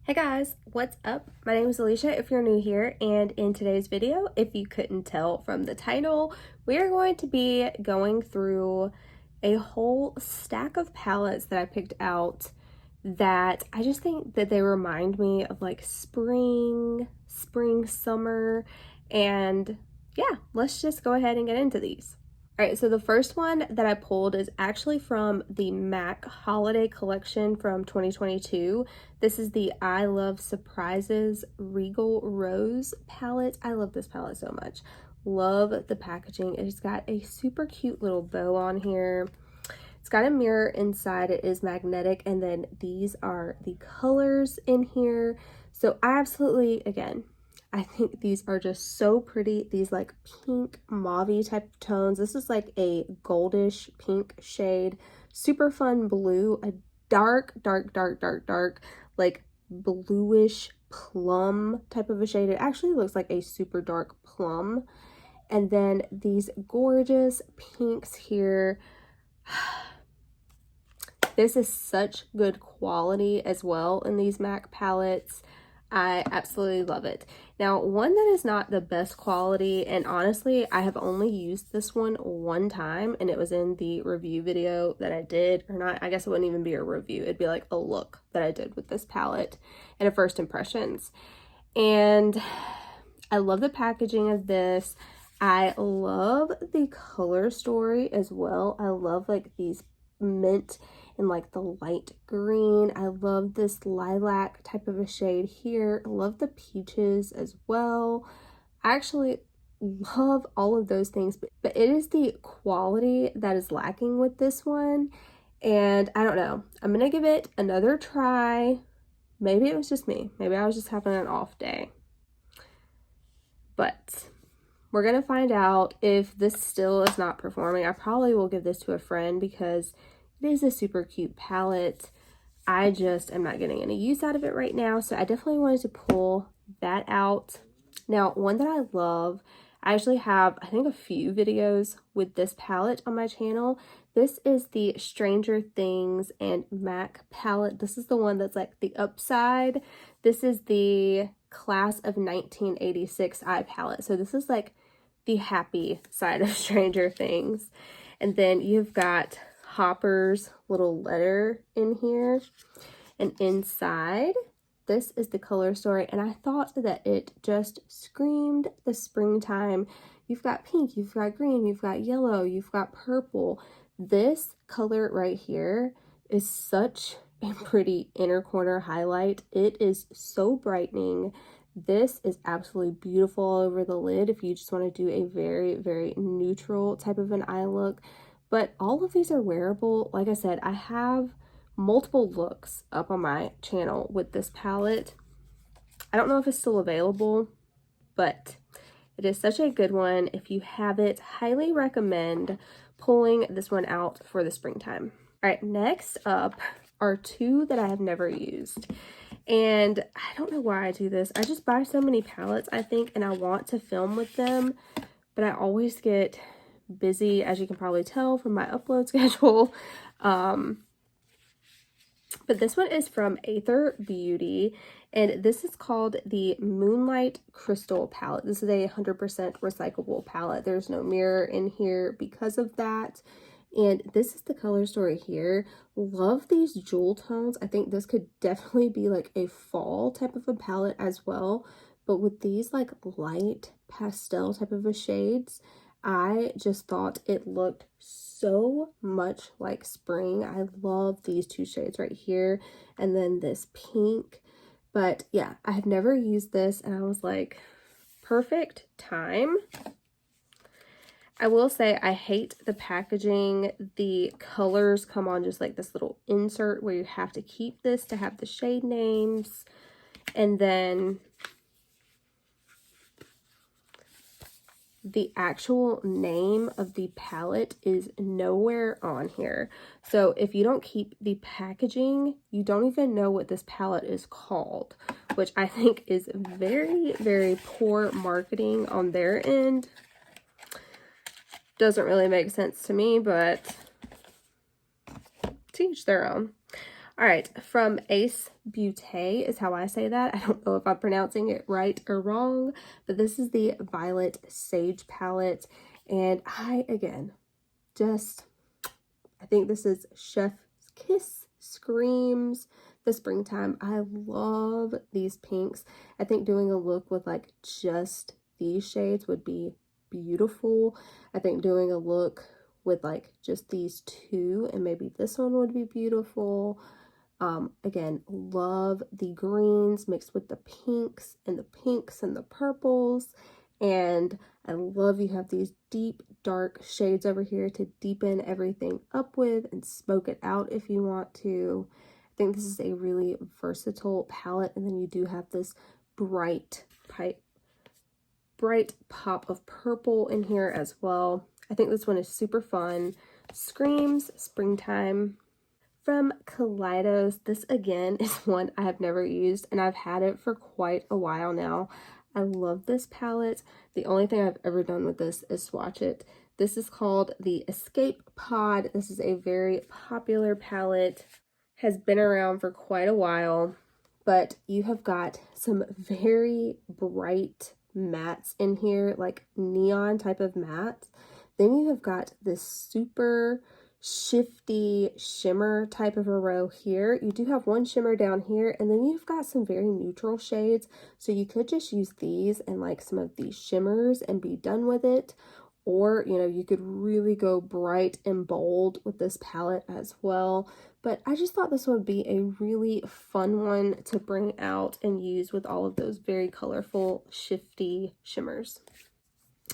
Hey guys, what's up? My name is Alicia if you're new here, and in today's video, if you couldn't tell from the title, we are going to be going through a whole stack of palettes that I picked out that I just think that they remind me of like spring, summer, and yeah, let's just go ahead and get into these. All right, so the first one that I pulled is actually from the MAC Holiday Collection from 2022. This is the I Love Surprises Regal Rose palette. I love this palette so much. Love the packaging. It's got a super cute little bow on here. It's got a mirror inside. It is magnetic, and then these are the colors in here. So I absolutely, again, I think these are just so pretty. These like pink mauve type of tones. This is like a goldish pink shade. Super fun blue. A dark, like bluish plum type of a shade. It actually looks like a super dark plum. And then these gorgeous pinks here. This is such good quality as well in these MAC palettes. I absolutely love it. Now, one that is not the best quality, and honestly, I have only used this one time, and it was in the review video that I did, or not, I guess it wouldn't even be a review. It'd be like a look that I did with this palette and a first impressions. And I love the packaging of this. I love the color story as well. I love like these mint and like the light green. I love this lilac type of a shade here. I love the peaches as well. I actually love all of those things, but it is the quality that is lacking with this one. And I don't know, I'm gonna give it another try. Maybe it was just me. Maybe I was just having an off day. But we're gonna find out if this still is not performing. I probably will give this to a friend because it is a super cute palette. I just am not getting any use out of it right now, so I definitely wanted to pull that out. Now, one that I love, I actually have, I think, a few videos with this palette on my channel. This is the Stranger Things and MAC palette. This is the one that's like the upside. This is the Class of 1986 eye palette. So this is like the happy side of Stranger Things. And then you've got Hopper's little letter in here, and inside this is the color story, and I thought that it just screamed the springtime. You've got pink, you've got green, you've got yellow, you've got purple. This color right here is such a pretty inner corner highlight. It is so brightening. This is absolutely beautiful all over the lid if you just want to do a very neutral type of an eye look. But all of these are wearable. Like I said, I have multiple looks up on my channel with this palette. I don't know if it's still available, but it is such a good one. If you have it, highly recommend pulling this one out for the springtime. All right, next up are two that I have never used. And I don't know why I do this. I just buy so many palettes, I think, and I want to film with them, but I always get busy, as you can probably tell from my upload schedule. But this one is from Aether Beauty, and this is called the Moonlight Crystal palette. This is a 100% recyclable palette. There's no mirror in here because of that. And this is the color story here. Love these jewel tones. I think this could definitely be like a fall type of a palette as well. But with these like light pastel type of a shades, I just thought it looked so much like spring. I love these two shades right here and then this pink. But yeah, I have never used this and I was like, perfect time. I will say I hate the packaging. The colors come on just like this little insert where you have to keep this to have the shade names. And then the actual name of the palette is nowhere on here. So if you don't keep the packaging, you don't even know what this palette is called, which I think is very poor marketing on their end. Doesn't really make sense to me, but to each their own. All right, from Ace Beauté is how I say that. I don't know if I'm pronouncing it right or wrong, but this is the Violet Sage palette. And again, I think this is Chef's Kiss, screams the springtime. I love these pinks. I think doing a look with like just these shades would be beautiful. I think doing a look with like just these two and maybe this one would be beautiful. Again, love the greens mixed with the pinks and the purples. And I love you have these deep, dark shades over here to deepen everything up with and smoke it out if you want to. I think this is a really versatile palette. And then you do have this bright pop of purple in here as well. I think this one is super fun. Screams springtime. From Kaleidos, this again is one I have never used and I've had it for quite a while now. I love this palette. The only thing I've ever done with this is swatch it. This is called the Escape Pod. This is a very popular palette, has been around for quite a while, but you have got some very bright mattes in here, like neon type of mattes. Then you have got this super shifty shimmer type of a row here. You do have one shimmer down here, and then you've got some very neutral shades, so you could just use these and like some of these shimmers and be done with it. Or, you know, you could really go bright and bold with this palette as well. But I just thought this would be a really fun one to bring out and use with all of those very colorful, shifty shimmers.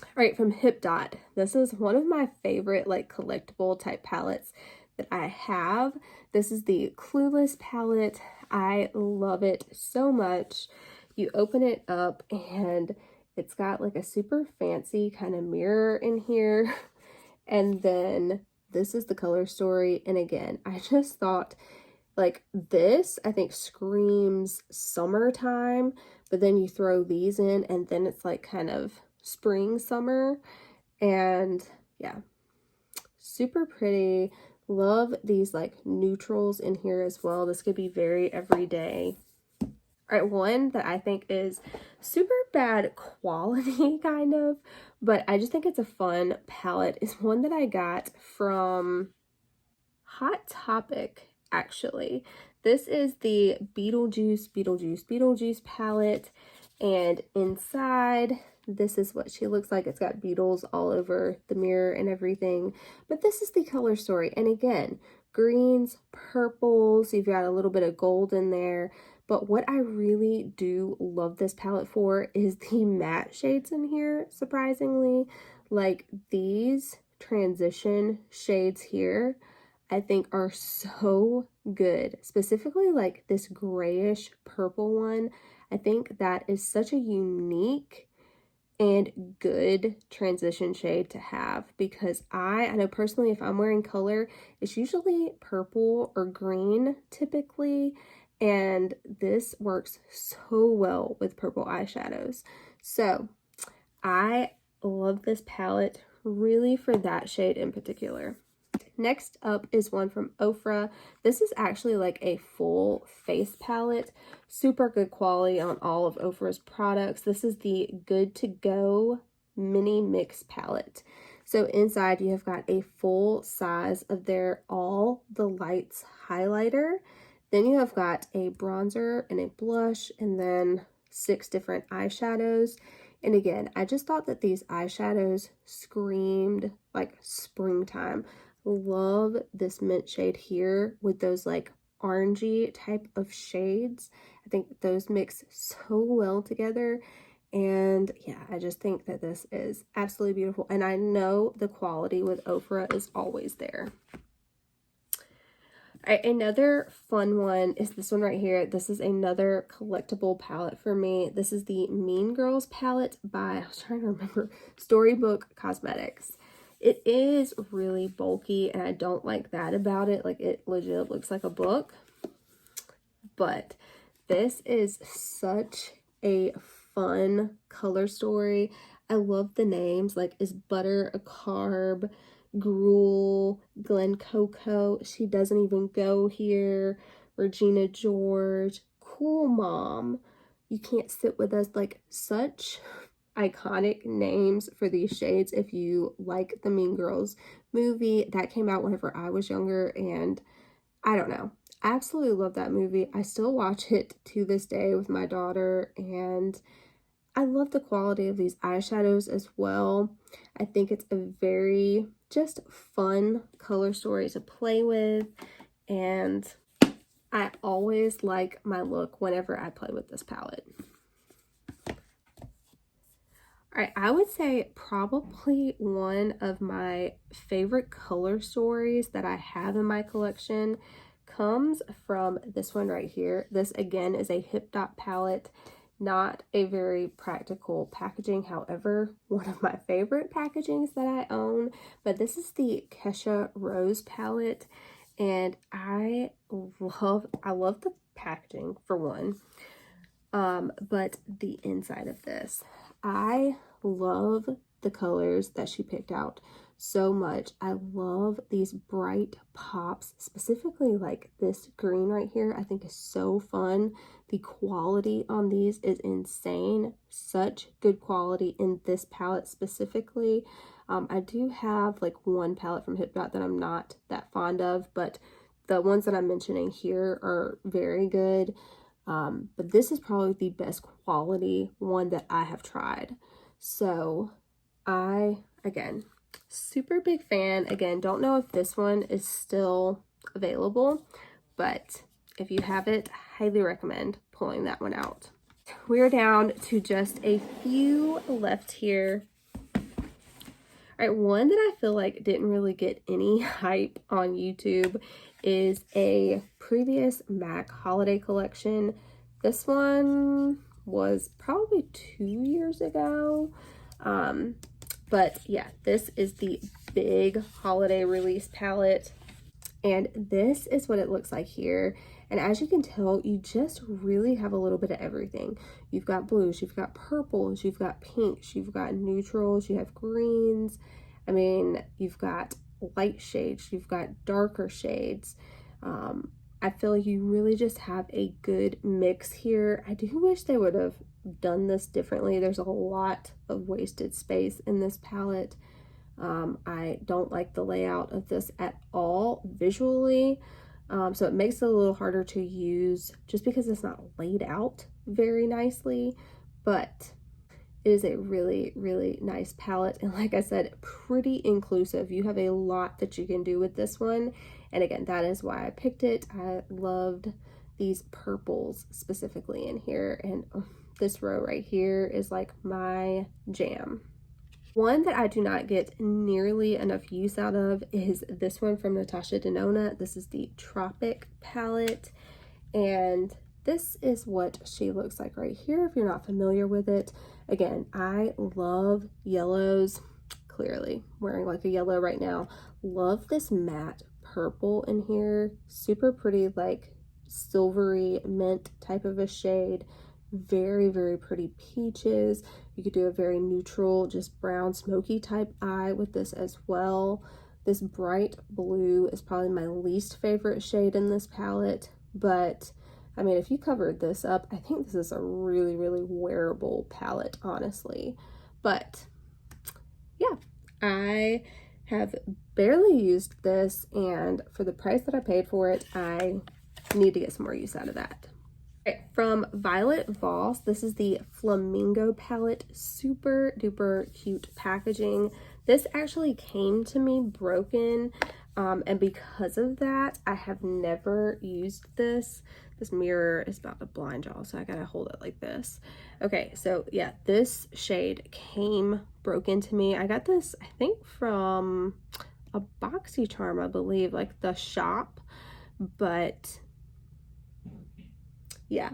All right, from Hip Dot. This is one of my favorite like collectible type palettes that I have. This is the Clueless palette. I love it so much. You open it up and it's got like a super fancy kind of mirror in here. And then this is the color story. And again, I just thought like this, I think screams summertime, but then you throw these in and then it's like kind of spring, summer. And yeah, super pretty. Love these like neutrals in here as well. This could be very everyday. All right, one that I think is super bad quality kind of, but I just think it's a fun palette is one that I got from Hot Topic, actually. This is the Beetlejuice palette, and inside, this is what she looks like. It's got beetles all over the mirror and everything, but this is the color story. And again, greens, purples, you've got a little bit of gold in there. But what I really do love this palette for is the matte shades in here, surprisingly. Like these transition shades here, I think are so good. Specifically like this grayish purple one. I think that is such a unique and good transition shade to have, because I know personally if I'm wearing color, it's usually purple or green typically, and this works so well with purple eyeshadows. So I love this palette really for that shade in particular. Next up is one from Ofra. This is actually like a full face palette. Super good quality on all of Ofra's products. This is the Good to Go Mini Mix palette. So inside you have got a full size of their All the Lights highlighter. Then you have got a bronzer and a blush and then 6 different eyeshadows. And again, I just thought that these eyeshadows screamed like springtime. Love this mint shade here with those like orangey type of shades. I think those mix so well together. And yeah, I just think that this is absolutely beautiful. And I know the quality with Ofra is always there. All right, another fun one is this one right here. This is another collectible palette for me. This is the Mean Girls palette by, I was trying to remember, Storybook Cosmetics. It is really bulky, and I don't like that about it. Like, it legit looks like a book. But this is such a fun color story. I love the names. Like, is butter a carb? Gruel, Glen Coco, She Doesn't Even Go Here, Regina George, Cool Mom, You Can't Sit With Us, like such iconic names for these shades. If you like the Mean Girls movie, that came out whenever I was younger, and I don't know, I absolutely love that movie. I still watch it to this day with my daughter, and I love the quality of these eyeshadows as well. I think it's a very just fun color story to play with, and I always like my look whenever I play with this palette. All right, I would say probably one of my favorite color stories that I have in my collection comes from this one right here. This again is a Hip Dot palette, not a very practical packaging. However, one of my favorite packagings that I own, but this is the Kesha Rose palette, and I love the packaging for one. But the inside of this, I love the colors that she picked out so much. I love these bright pops, specifically like this green right here. I think is so fun. The quality on these is insane. Such good quality in this palette specifically. I do have like one palette from Hip Dot that I'm not that fond of, but the ones that I'm mentioning here are very good. But this is probably the best quality one that I have tried. So again, super big fan. Again, don't know if this one is still available, but if you have it, highly recommend pulling that one out. We're down to just a few left here. All right, one that I feel like didn't really get any hype on YouTube is a previous MAC holiday collection. This one was probably 2 years ago. But yeah, this is the big holiday release palette. And this is what it looks like here. And as you can tell, you just really have a little bit of everything. You've got blues, you've got purples, you've got pinks, you've got neutrals, you have greens. I mean, you've got light shades, you've got darker shades. I feel like you really just have a good mix here. I do wish they would have done this differently. There's a lot of wasted space in this palette. I don't like the layout of this at all visually. So it makes it a little harder to use just because it's not laid out very nicely, but it is a really, really nice palette. And like I said, pretty inclusive. You have a lot that you can do with this one. And again, that is why I picked it. I loved these purples specifically in here. And this row right here is like my jam. One that I do not get nearly enough use out of is this one from Natasha Denona. This is the Tropic palette, and this is what she looks like right here if you're not familiar with it. Again, I love yellows. Clearly wearing like a yellow right now. Love this matte purple in here. Super pretty, like silvery mint type of a shade. Very, very pretty peaches. You could do a very neutral, just brown, smoky type eye with this as well. This bright blue is probably my least favorite shade in this palette, but I mean, if you covered this up, I think this is a really, really wearable palette, honestly. But yeah, I have barely used this, and for the price that I paid for it, I need to get some more use out of that. Okay, from Violet Voss, this is the Flamingo palette. Super duper cute packaging. This actually came to me broken, and because of that, I have never used this. This mirror is about to blind y'all, so I gotta hold it like this. Okay, so yeah, this shade came broken to me. I got this, I think, from a BoxyCharm, I believe, like the shop, but yeah,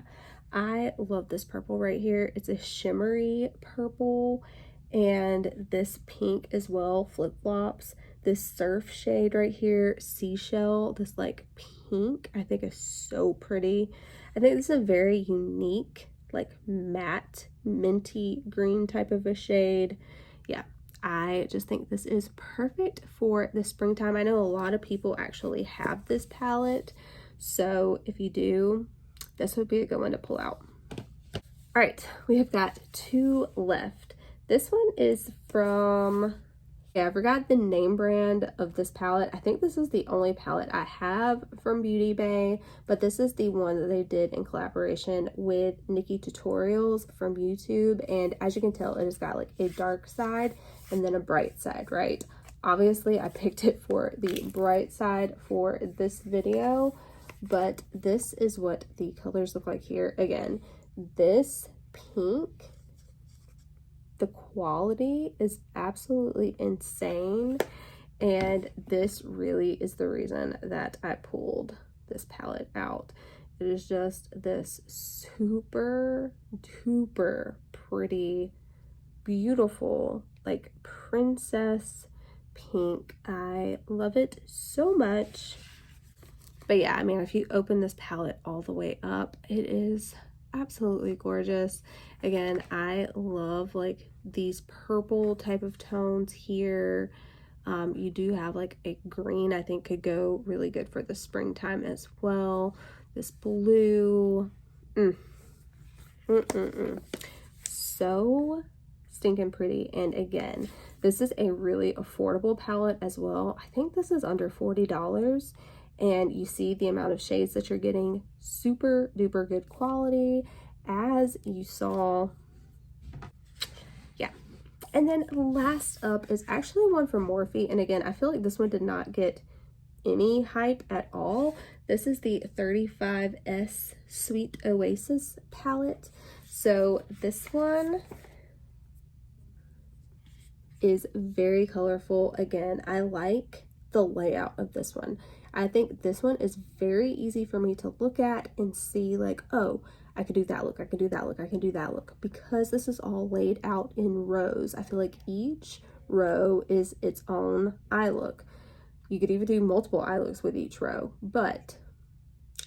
I love this purple right here. It's a shimmery purple, and this pink as well, flip-flops. This surf shade right here, seashell, this like pink, I think is so pretty. I think this is a very unique, like matte, minty green type of a shade. Yeah, I just think this is perfect for the springtime. I know a lot of people actually have this palette, So if you do, this would be a good one to pull out. All right, we have got 2 left. This one is from, yeah, I forgot the name brand of this palette. I think this is the only palette I have from Beauty Bay, but this is the one that they did in collaboration with Nikki Tutorials from YouTube. And as you can tell, it has got like a dark side and then a bright side, right? Obviously, I picked it for the bright side for this video, but this is what the colors look like here. Again, this pink, the quality is absolutely insane, and this really is the reason that I pulled this palette out. It is just this super duper pretty, beautiful, like princess pink. I love it so much. But yeah, I mean, if you open this palette all the way up, it is absolutely gorgeous. Again, I love like these purple type of tones here. You do have like a green, I think could go really good for the springtime as well. This blue, so stinking pretty. And again, this is a really affordable palette as well. I think this is under $40. And you see the amount of shades that you're getting, super duper good quality, as you saw. Yeah. And then last up is actually one from Morphe, and again, I feel like this one did not get any hype at all. This is the 35S Sweet Oasis palette. So this one is very colorful. Again, I like the layout of this one. I think this one is very easy for me to look at and see like, oh, I could do that look, I can do that look, I can do that look. Because this is all laid out in rows, I feel like each row is its own eye look. You could even do multiple eye looks with each row, but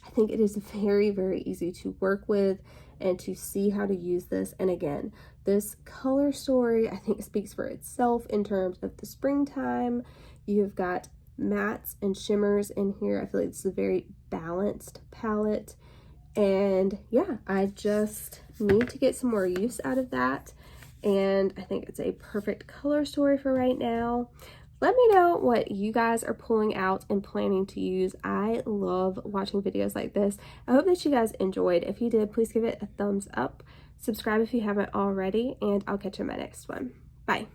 I think it is very, very easy to work with and to see how to use this. And again, this color story, I think, speaks for itself in terms of the springtime. You've got mattes and shimmers in here. I feel like this is a very balanced palette. And yeah, I just need to get some more use out of that. And I think it's a perfect color story for right now. Let me know what you guys are pulling out and planning to use. I love watching videos like this. I hope that you guys enjoyed. If you did, please give it a thumbs up. Subscribe if you haven't already, and I'll catch you in my next one. Bye.